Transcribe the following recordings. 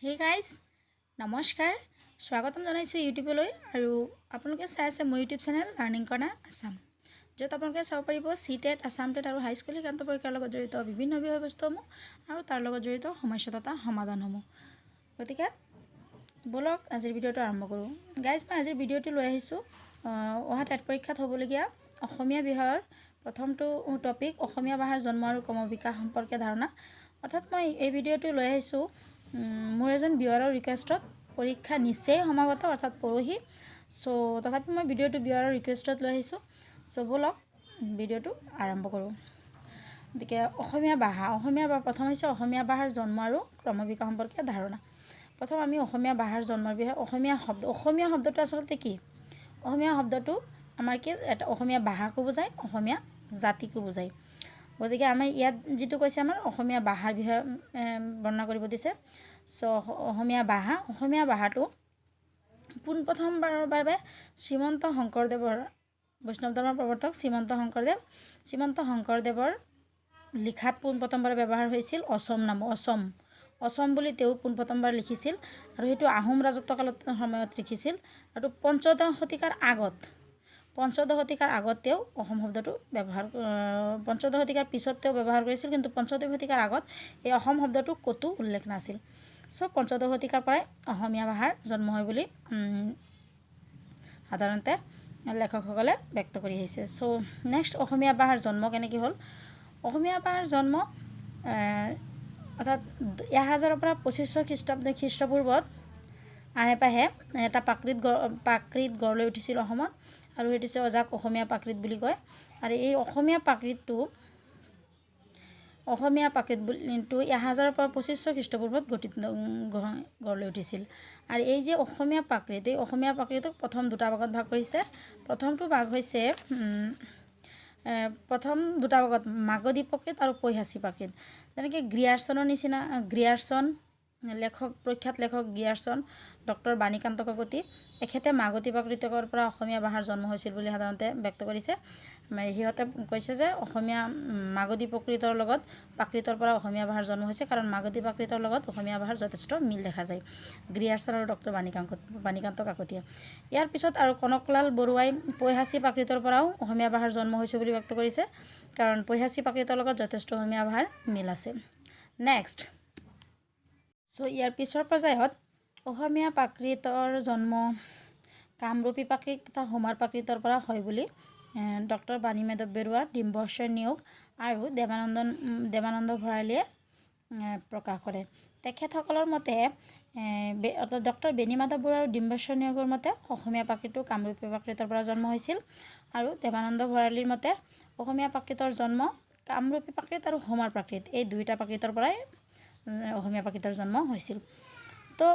Hey guys, নমস্কাৰ স্বাগতম জনাইছো ইউটিউবলৈ আৰু আপোনালোকে চাই আছে মোৰ ইউটিউব চেনেল লাৰ্নিং কৰ্নাৰ আসাম য'ত আপোনালোকে চাব পাৰিব টেট আসাম টেট আৰু হাই স্কুল শিক্ষান্ত পৰীক্ষাৰ লগত জড়িত বিভিন্ন বিষয়বস্তুসমূহ আৰু তাৰ লগত জড়িত সমস্যা তথা সমাধানসমূহ গতিকে বলক আজিৰ ভিডিঅ'টো আৰম্ভ কৰোঁ গাইজ মই আজিৰ ভিডিঅ'টো লৈ আহিছোঁ অহা টেট পৰীক্ষাত হ'বলগীয়া অসমীয়া বিষয়ৰ প্ৰথমটো টপিক অসমীয়া ভাষাৰ জন্ম আৰু ক্ৰমবিকাশ সম্পৰ্কে ধাৰণা অৰ্থাৎ মই এই ভিডিঅ'টো লৈ আহিছোঁ মোৰ এজন ভিউৱাৰৰ ৰিকুৱেষ্টত পৰীক্ষা নিশ্চয় সমাগত অৰ্থাৎ পৰহি সো তথাপি মই ভিডিঅ'টো ভিউৱাৰৰ ৰিকুৱেষ্টত লৈ আহিছোঁ সো বলক ভিডিঅ'টো আৰম্ভ কৰোঁ গতিকে অসমীয়া প্ৰথম হৈছে অসমীয়া ভাষাৰ জন্ম আৰু ক্ৰমবিকাশ সম্পৰ্কে ধাৰণা প্ৰথম আমি অসমীয়া ভাষাৰ জন্মৰ বিষয়ে অসমীয়া শব্দটো আচলতে কি অসমীয়া শব্দটো আমাৰ কি এটা অসমীয়া ভাষাকো বুজায় অসমীয়া জাতিকো বুজায় গতিকে আমাৰ ইয়াত যেটো কৈছে আমাৰ অসমীয়া ভাষাৰ বিষয়ে বৰ্ণনা কৰিব দিছে সো অসমীয়া ভাষাটো পোনপ্ৰথমবাৰৰ বাবে শ্ৰীমন্ত শংকৰদেৱৰ বৈষ্ণৱ ধৰ্মৰ প্ৰৱৰ্তক শ্ৰীমন্ত শংকৰদেৱৰ লিখাত পোনপ্ৰথমবাৰ ব্যৱহাৰ হৈছিল অসম বুলি তেওঁ পোনপ্ৰথমবাৰ লিখিছিল আৰু সেইটো আহোম ৰাজত্বকালত সময়ত লিখিছিল আৰু পঞ্চদশ শতিকাৰ আগত তেওঁ অসম শব্দটো ব্যৱহাৰ পঞ্চদশ শতিকাৰ পিছত তেওঁ ব্যৱহাৰ কৰিছিল কিন্তু পঞ্চদশ শতিকাৰ আগত এই অসম শব্দটো কতো উল্লেখ নাছিল সো পঞ্চদশ শতিকাৰ পৰাই অসমীয়া ভাষাৰ জন্ম হয় বুলি সাধাৰণতে লেখকসকলে ব্যক্ত কৰি আহিছে সো নেক্সট অসমীয়া ভাষাৰ জন্ম কেনেকৈ হ'ল অসমীয়া ভাষাৰ জন্ম অৰ্থাৎ 1000 পৰা 2500 খ্ৰীষ্টপূৰ্বত আহে এটা প্ৰাকৃত গঢ় লৈ উঠিছিল অসমত আৰু সেইটো হৈছে অজাক অসমীয়া প্ৰাকৃত বুলি কয় আৰু এই অসমীয়া প্ৰাকৃতটো 1000 পৰা 2500 খ্ৰীষ্টপূৰ্বত গঢ় লৈ উঠিছিল আৰু এই যে অসমীয়া প্ৰাকৃতক প্ৰথম দুটা ভাগত ভাগ কৰিছে প্ৰথমটো ভাগ হৈছে প্ৰথম দুটা ভাগত মাগধী প্ৰাকৃত আৰু পৈহাচী প্ৰাকৃত যেনেকৈ গ্ৰিয়াৰচন প্ৰখ্যাত লেখক গ্ৰিয়াৰচন ডক্টৰ বাণীকান্ত কাকতি এখেতে মাগধী প্ৰাকৃতৰ পৰা অসমীয়া ভাষাৰ জন্ম হৈছিল বুলি সাধাৰণতে ব্যক্ত কৰিছে সিহঁতে কৈছে যে অসমীয়া মাগধী প্ৰাকৃতৰ পৰা অসমীয়া ভাষাৰ জন্ম হৈছে কাৰণ মাগধী প্ৰাকৃতৰ লগত অসমীয়া ভাষাৰ যথেষ্ট মিল দেখা যায় গ্ৰিয়াৰচন আৰু ডক্টৰ বাণীকান্ত কাকতিয়ে ইয়াৰ পিছত আৰু কনকলাল বৰুৱাই পৈহাচী প্ৰাকৃতৰ পৰাও অসমীয়া ভাষাৰ জন্ম হৈছে বুলি ব্যক্ত কৰিছে কাৰণ পৈহাচী প্ৰাকৃতৰ লগত যথেষ্ট অসমীয়া ভাষাৰ মিল আছে নেক্সট সো ইয়াৰ পিছৰ পৰ্যায়ত অসমীয়া প্ৰাকৃতৰ জন্ম কামৰূপী প্ৰাকৃত তথা হোমাৰ প্ৰাকৃতৰ পৰা হয় বুলি ডক্টৰ বাণীমাধৱ বৰুৱা ডিম্বশ্বৰ নিয়োগ আৰু দেৱানন্দ ভৰালীয়ে প্ৰকাশ কৰে তেখেতসকলৰ মতে ডক্টৰ বাণীমাধৱ বৰুৱা আৰু ডিম্বশ্বৰ নিয়োগৰ মতে অসমীয়া প্ৰাকৃতটো কামৰূপী প্ৰাকৃতৰ পৰা জন্ম হৈছিল আৰু দেৱানন্দ ভৰালীৰ মতে অসমীয়া প্ৰাকৃতৰ জন্ম কামৰূপী প্ৰাকৃত আৰু হোমাৰ প্ৰাকৃত এই দুইটা প্ৰাকৃতৰ পৰাই অসমীয়া প্ৰাকৃতৰ জন্ম হৈছিল তো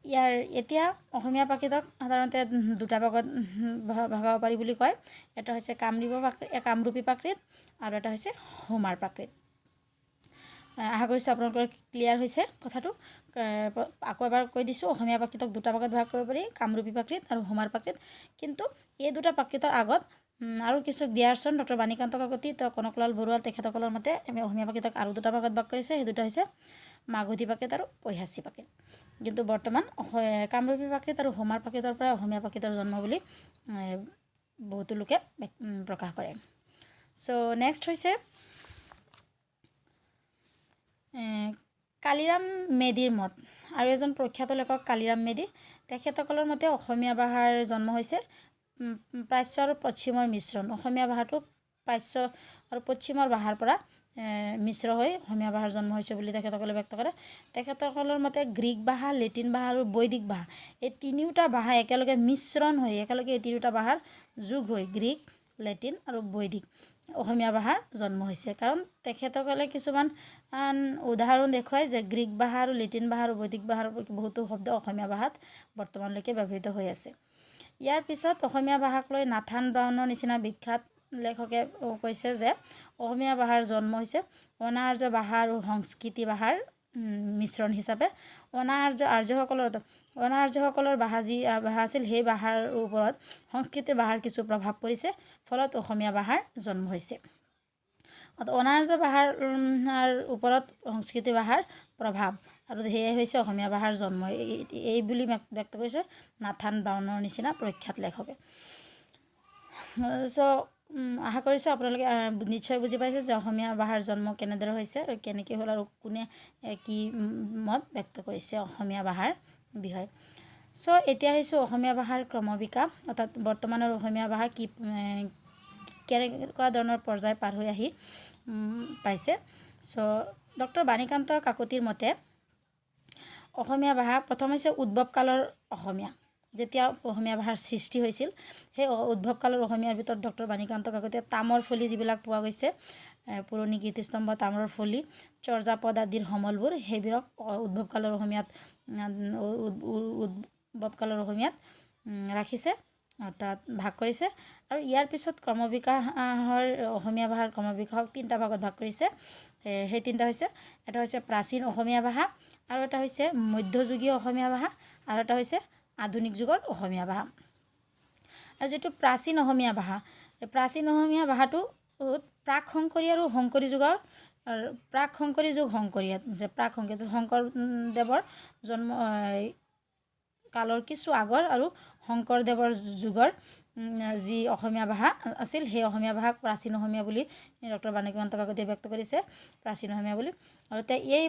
ইয়াৰ এতিয়া অসমীয়া প্ৰাকৃতক সাধাৰণতে দুটা ভাগত ভগাব পাৰি বুলি কয় এটা হৈছে কামৰূপী প্ৰাকৃত আৰু এটা হৈছে হোমাৰ প্ৰাকৃত আশা কৰিছোঁ আপোনালোকৰ ক্লিয়াৰ হৈছে কথাটো আকৌ এবাৰ কৈ দিছোঁ অসমীয়া প্ৰাকৃতক দুটা ভাগত ভাগ কৰিব পাৰি কামৰূপী প্ৰাকৃত আৰু হোমাৰ প্ৰাকৃত কিন্তু এই দুটা প্ৰাকৃতৰ আগত আৰু কিছু গ্ৰিয়াৰচন ডক্টৰ বাণীকান্ত কাকতি কনকলাল বৰুৱা তেখেতসকলৰ মতে অসমীয়া প্ৰাকৃতক আৰু দুটা ভাগত ভাগ কৰিছে সেই দুটা হৈছে মাগধী প্ৰাকৃত আৰু পৈহাচী প্ৰাকৃত কিন্তু বৰ্তমান কামৰূপী প্ৰাকৃত আৰু হোমাৰ প্ৰাকৃতৰ পৰা অসমীয়া প্ৰাকৃতৰ জন্ম বুলি বহুতো লোকে প্ৰকাশ কৰে সো নেক্সট হৈছে কালিৰাম মেধিৰ মত আৰু এজন প্ৰখ্যাত লেখক কালিৰাম মেধি তেখেতসকলৰ মতে অসমীয়া ভাষাৰ জন্ম হৈছে প্ৰাচ্য আৰু পশ্চিমৰ মিশ্ৰণ অসমীয়া ভাষাটো প্ৰাচ্য আৰু পশ্চিমৰ ভাষাৰ পৰা মিশ্ৰ হৈ অসমীয়া ভাষাৰ জন্ম হৈছে বুলি তেখেতসকলে ব্যক্ত কৰে তেখেতসকলৰ মতে গ্ৰীক ভাষা লেটিন ভাষা আৰু বৈদিক ভাষা এই তিনিওটা ভাষা একেলগে মিশ্ৰণ হৈ একেলগে এই তিনিওটা ভাষাৰ যোগ হৈ গ্ৰীক লেটিন আৰু বৈদিক অসমীয়া ভাষাৰ জন্ম হৈছে কাৰণ তেখেতসকলে কিছুমান উদাহৰণ দেখুৱায় যে গ্ৰীক ভাষা আৰু লেটিন ভাষা আৰু বৈদিক ভাষাৰ বহুতো শব্দ অসমীয়া ভাষাত বৰ্তমানলৈকে ব্যৱহৃত হৈ আছে ইয়াৰ পিছত অসমীয়া ভাষাক লৈ নাথান ব্ৰাউনৰ নিচিনা বিখ্যাত লেখকে কৈছে যে অসমীয়া ভাষাৰ জন্ম হৈছে অনাৰ্য ভাষা আৰু সংস্কৃতি ভাষাৰ মিশ্ৰণ হিচাপে অনাৰ্যসকলৰ ভাষা যি ভাষা আছিল সেই ভাষাৰ ওপৰত সংস্কৃতি ভাষাৰ কিছু প্ৰভাৱ পৰিছে ফলত অসমীয়া ভাষাৰ জন্ম হৈছে অনাৰ্য ভাষাৰ ওপৰত সংস্কৃতি ভাষাৰ প্ৰভাৱ আৰু সেয়াই হৈছে অসমীয়া ভাষাৰ জন্ম এই বুলি ব্যক্ত কৰিছে নাথান ব্ৰাউনৰ নিচিনা প্ৰখ্যাত লেখকে। চ' আশা কৰিছোঁ আপোনালোকে নিশ্চয় বুজি পাইছে যে অসমীয়া ভাষাৰ জন্ম কেনেদৰে হৈছে আৰু কেনেকৈ হ'ল আৰু কোনে কি মত ব্যক্ত কৰিছে অসমীয়া ভাষাৰ বিষয়ে। চ' এতিয়া আহিছোঁ অসমীয়া ভাষাৰ ক্ৰমবিকাশ, অৰ্থাৎ বৰ্তমানৰ অসমীয়া ভাষা কি কেনেকুৱা ধৰণৰ পৰ্যায় পাৰ হৈ আহি পাইছে। চ' ডক্টৰ বাণীকান্ত কাকতিৰ মতে অসমীয়া ভাষা প্ৰথম হৈছে উদ্ভৱ কালৰ অসমীয়া। যেতিয়া অসমীয়া ভাষাৰ সৃষ্টি হৈছিল সেই উদ্ভৱ কালৰ অসমীয়াৰ ভিতৰত ডক্টৰ বাণীকান্ত কাকতিয়ে তামৰ ফলি যিবিলাক পোৱা গৈছে, পুৰণি কীৰ্তিস্তম্ভ তামৰ ফলি, চৰ্যাপদ আদিৰ সমলবোৰ, সেইবিলাক উদ্ভৱ কালৰ অসমীয়াত ৰাখিছে, অৰ্থাৎ ভাগ কৰিছে। আৰু ইয়াৰ পিছত ক্ৰমবিকাশৰ অসমীয়া ভাষাৰ ক্ৰমবিকাশক 3টা ভাগত ভাগ কৰিছে। সেই 3টা হৈছে, এটা হৈছে প্ৰাচীন অসমীয়া ভাষা, আৰু এটা হৈছে মধ্যযুগীয় অসমীয়া ভাষা, আৰু এটা হৈছে আধুনিক যুগৰ অসমীয়া ভাষা। আৰু যিটো প্ৰাচীন অসমীয়া ভাষা, এই প্ৰাচীন অসমীয়া ভাষাটো প্ৰাক শংকৰী আৰু শংকৰী যুগৰ প্ৰাক শংকৰী যুগ শংকৰীয়া যে প্ৰাক শংকৰী শংকৰদেৱৰ জন্ম কালৰ কিছু আগৰ আৰু শংকৰদেৱৰ যুগৰ যি অসমীয়া ভাষা আছিল সেই অসমীয়া ভাষাক প্ৰাচীন অসমীয়া বুলি ডক্টৰ বাণীকান্ত কাকতিয়ে ব্যক্ত কৰিছে, প্ৰাচীন অসমীয়া বুলি। আৰু এই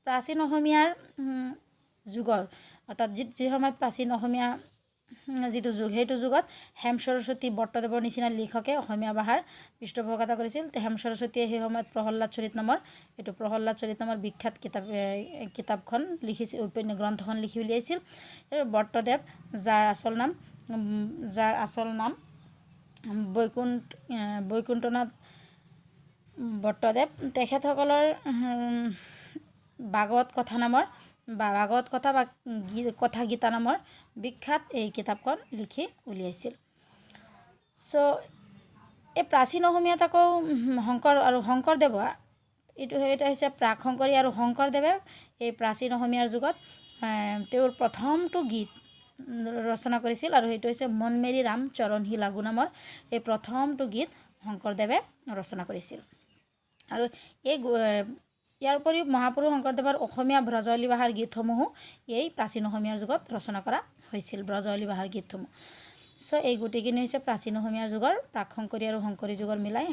প্ৰাচীন অসমীয়াৰ যুগৰ অৰ্থাৎ যি সময়ত প্ৰাচীন অসমীয়া যিটো যুগ সেইটো যুগত হেম সৰস্বতী বৰ্তদেৱৰ নিচিনা লিখকে অসমীয়া ভাষাৰ পৃষ্ঠপোষকতা কৰিছিল। হেম সৰস্বতীয়ে সেই সময়ত প্ৰহ্লাদ চৰিত নামৰ বিখ্যাত কিতাপখন লিখিছিল, গ্ৰন্থখন লিখি উলিয়াইছিল। বৰ্তদেৱ যাৰ আচল নাম বৈকুণ্ঠনাথ বৰ্তদেৱ, তেখেতসকলৰ ভাগৱত কথা বা কথা গীতা নামৰ বিখ্যাত এই কিতাপখন লিখি উলিয়াইছিল। চ' এই প্ৰাচীন অসমীয়াত আকৌ শংকৰদেৱ এটা হৈছে প্ৰাক শংকৰী, আৰু শংকৰদেৱে এই প্ৰাচীন অসমীয়াৰ যুগত তেওঁৰ প্ৰথমটো গীত ৰচনা কৰিছিল, আৰু সেইটো হৈছে মন মেৰি ৰাম চৰণহি লাগু নামৰ এই প্ৰথমটো গীত শংকৰদেৱে ৰচনা কৰিছিল। আৰু ইয়াৰ উপৰিও মহাপুৰুষ শংকৰদেৱৰ অসমীয়া ব্ৰজাৱলী ভাষাৰ গীতসমূহো এই প্ৰাচীন অসমীয়াৰ যুগত ৰচনা কৰা হৈছিল, ব্ৰজাৱলী ভাষাৰ গীতসমূহ। চ' এই গোটেইখিনি হৈছে প্ৰাচীন অসমীয়াৰ যুগৰ প্ৰাক শংকৰী আৰু শংকৰী যুগৰ মিলাই।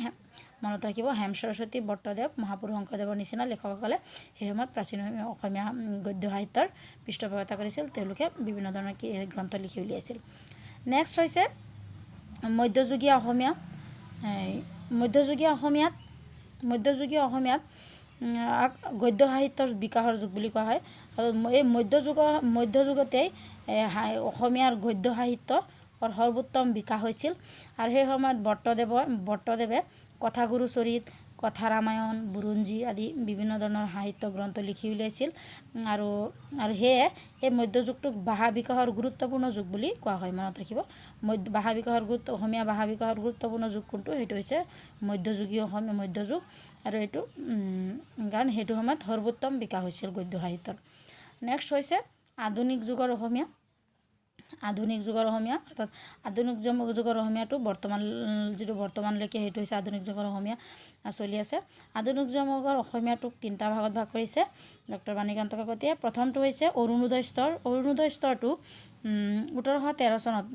মনত ৰাখিব, হেম সৰস্বতী বৰ্তদেৱ মহাপুৰুষ শংকৰদেৱৰ নিচিনা লেখকসকলে সেই সময়ত প্ৰাচীন অসমীয়া গদ্য সাহিত্যৰ পৃষ্ঠপোষকতা কৰিছিল, তেওঁলোকে বিভিন্ন ধৰণৰ গ্ৰন্থ লিখি উলিয়াইছিল। নেক্সট হৈছে মধ্যযুগীয় অসমীয়া। মধ্যযুগীয় অসমীয়াত গদ্য সাহিত্যৰ বিকাশৰ যুগ বুলি কোৱা হয়। আৰু এই মধ্যযুগতেই অসমীয়াৰ গদ্য সাহিত্যৰ সৰ্বোত্তম বিকাশ হৈছিল। আৰু সেই সময়ত বৰ্তদেৱে কথাগুৰু চৰিত, কথা ৰামায়ণ, বুৰঞ্জী আদি বিভিন্ন ধৰণৰ সাহিত্য গ্ৰন্থ লিখি উলিয়াইছিল। আৰু সেয়ে এই মধ্যযুগটোক ভাষা বিকাশৰ গুৰুত্বপূৰ্ণ যুগ বুলি কোৱা হয়। মনত ৰাখিব, অসমীয়া ভাষা বিকাশৰ গুৰুত্বপূৰ্ণ যুগ কোনটো, সেইটো হৈছে মধ্যযুগীয় মধ্যযুগ। আৰু এইটো কাৰণ সেইটো সময়ত সৰ্বোত্তম বিকাশ হৈছিল গদ্য সাহিত্যৰ। নেক্সট হৈছে আধুনিক যুগৰ অসমীয়া। অৰ্থাৎ আধুনিক যুগৰ অসমীয়াটো যিটো বৰ্তমানলৈকে সেইটো হৈছে আধুনিক যুগৰ অসমীয়া চলি আছে। আধুনিক যুগৰ অসমীয়াটোক 3টা ভাগত ভাগ কৰিছে ডক্টৰ বাণীকান্ত কাকতিয়ে। প্ৰথমটো হৈছে অৰুণোদয় স্তৰ। অৰুণোদয় স্তৰটো 1813 চনত,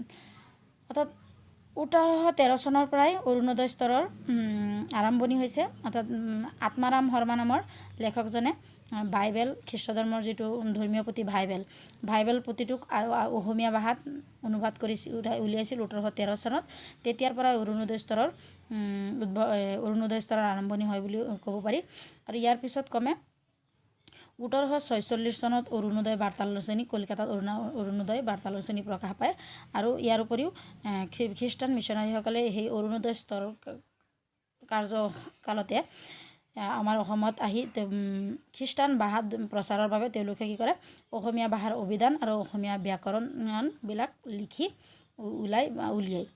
অৰ্থাৎ 1813 চনৰ পৰাই অৰুণোদয় স্তৰৰ আৰম্ভণি হৈছে। অৰ্থাৎ আত্মাৰাম শৰ্মা নামৰ লেখকজনে বাইবেল, খ্ৰীষ্ট ধৰ্মৰ যিটো ধৰ্মীয় পুথি বাইবেল পুথিটোক অসমীয়া ভাষাত অনুবাদ উলিয়াইছিল 1813 চনত। তেতিয়াৰ পৰাই অৰুণোদয় স্তৰৰ আৰম্ভণি হয় বুলি ক'ব পাৰি। আৰু ইয়াৰ পিছত ক্ৰমে 1846 চনত অৰুণোদয় বাৰ্তালোচনী, কলকাতাত অৰুণোদয় বাৰ্তালোচনী প্ৰকাশ পায়। আৰু ইয়াৰ উপৰিও খ্ৰীষ্টান মিছনাৰীসকলে সেই অৰুণোদয় স্তৰৰ কাৰ্যকালতে আমাৰ অসমত আহি খ্ৰীষ্টান ভাষা প্ৰচাৰৰ বাবে তেওঁলোকে কি কৰে, অসমীয়া ভাষাৰ অভিধান আৰু অসমীয়া ব্যাকৰণবিলাক লিখি উলিয়ায়।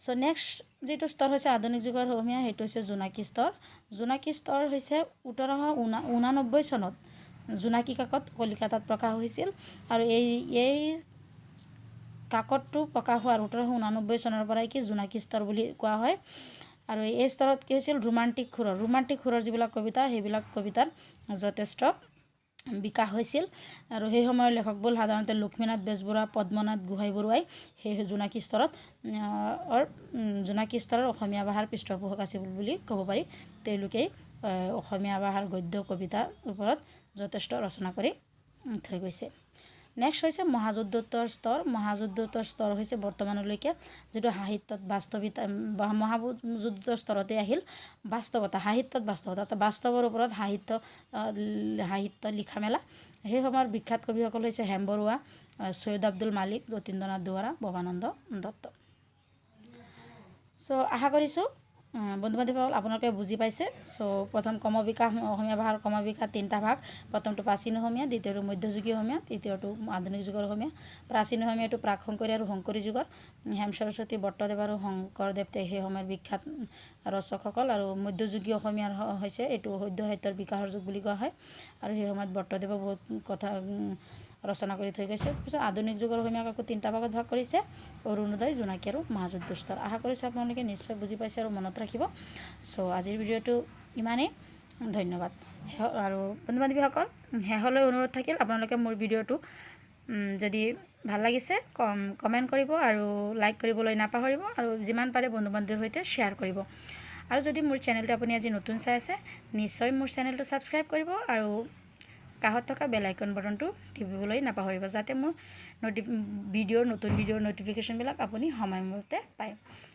চ' নেক্সট যিটো স্তৰ হৈছে আধুনিক যুগৰ অসমীয়া, সেইটো হৈছে জোনাকী স্তৰ। জোনাকী স্তৰ হৈছে 1889 চনত জোনাকী কাকত কলিকাতাত প্ৰকাশ হৈছিল। আৰু এই কাকতটো প্ৰকাশ হোৱাৰ 1889 চনৰ পৰাই কি জোনাকী স্তৰ বুলি কোৱা হয়। আৰু এই স্তৰত কি হৈছিল, ৰোমান্টিক সুৰৰ যিবিলাক কবিতা, সেইবিলাক কবিতাত যথেষ্ট বিকাশ হৈছিল আৰু সেই সময়ৰ লেখকবোৰ সাধাৰণতে লক্ষ্মীনাথ বেজবৰুৱা পদ্মনাথ গোহাঁই বৰুৱাই সেই জোনাকী স্তৰৰ অসমীয়া ভাষাৰ পৃষ্ঠপোষক আছিল বুলি ক'ব পাৰি তেওঁলোকেই অসমীয়া ভাষাৰ গদ্য কবিতাৰ ওপৰত যথেষ্ট ৰচনা কৰি থৈ গৈছে নেক্সট হৈছে মহাযুদ্ধোত্তৰ স্তৰ হৈছে বৰ্তমানলৈকে যিটো সাহিত্যত মহাযুদ্ধোত্তৰ স্তৰতে আহিল সাহিত্যত বাস্তৱৰ ওপৰত সাহিত্য লিখা মেলা সেই সময়ৰ বিখ্যাত কবিসকল হৈছে হেম বৰুৱা সৈয়দ আব্দুল মালিক যতীন্দ্ৰনাথ দুৱৰা ভৱানন্দ দত্ত চ' আশা কৰিছোঁ বন্ধু বান্ধৱীসকল আপোনালোকে বুজি পাইছে চ' প্ৰথম ক্ৰমবিকাশ অসমীয়া ভাষাৰ ক্ৰমবিকাশ 3টা ভাগ প্ৰথমটো প্ৰাচীন অসমীয়া দ্বিতীয়টো মধ্যযুগীয় অসমীয়া তৃতীয়টো আধুনিক যুগৰ অসমীয়া প্ৰাচীন অসমীয়াটো প্ৰাক শংকৰী আৰু শংকৰী যুগৰ হেম সৰস্বতী বৰ্তদেৱ আৰু শংকৰদেৱ সেই সময়ৰ বিখ্যাত ৰচকসকল আৰু মধ্যযুগীয় অসমীয়াৰ হৈছে এইটো সদ্য সাহিত্যৰ বিকাশৰ যুগ বুলি কোৱা হয় আৰু সেই সময়ত বৰ্তদেৱে বহুত কথা ৰচনা কৰি থৈ গৈছে পিছত আধুনিক যুগৰ অসমীয়াক আকৌ 3টা ভাগত ভাগ কৰিছে অৰুণোদয় জোনাকী আৰু মহাযুদ্ধ স্তৰ আশা কৰিছোঁ আপোনালোকে নিশ্চয় বুজি পাইছে আৰু মনত ৰাখিব চ' আজিৰ ভিডিঅ'টো ইমানেই ধন্যবাদ আৰু বন্ধু বান্ধৱীসকল শেষলৈ অনুৰোধ থাকিল আপোনালোকে মোৰ ভিডিঅ'টো যদি ভাল লাগিছে কমেণ্ট কৰিব আৰু লাইক কৰিবলৈ নাপাহৰিব আৰু যিমান পাৰে বন্ধু বান্ধৱীৰ সৈতে শ্বেয়াৰ কৰিব আৰু যদি মোৰ চেনেলটো আপুনি আজি নতুন চাই আছে নিশ্চয় মোৰ চেনেলটো ছাবস্ক্ৰাইব কৰিব আৰু কাষত থকা বেল আইকন বাটনটো টিপিবলৈ নাপাহৰিব যাতে মোৰ নতুন ভিডিঅ'ৰ ন'টিফিকেশ্যনবিলাক আপুনি সময়মতে পায়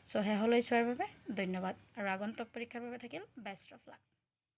চ' শেষলৈ চোৱাৰ বাবে ধন্যবাদ আৰু আগন্তুক পৰীক্ষাৰ বাবে থাকিল বেষ্ট অফ লাক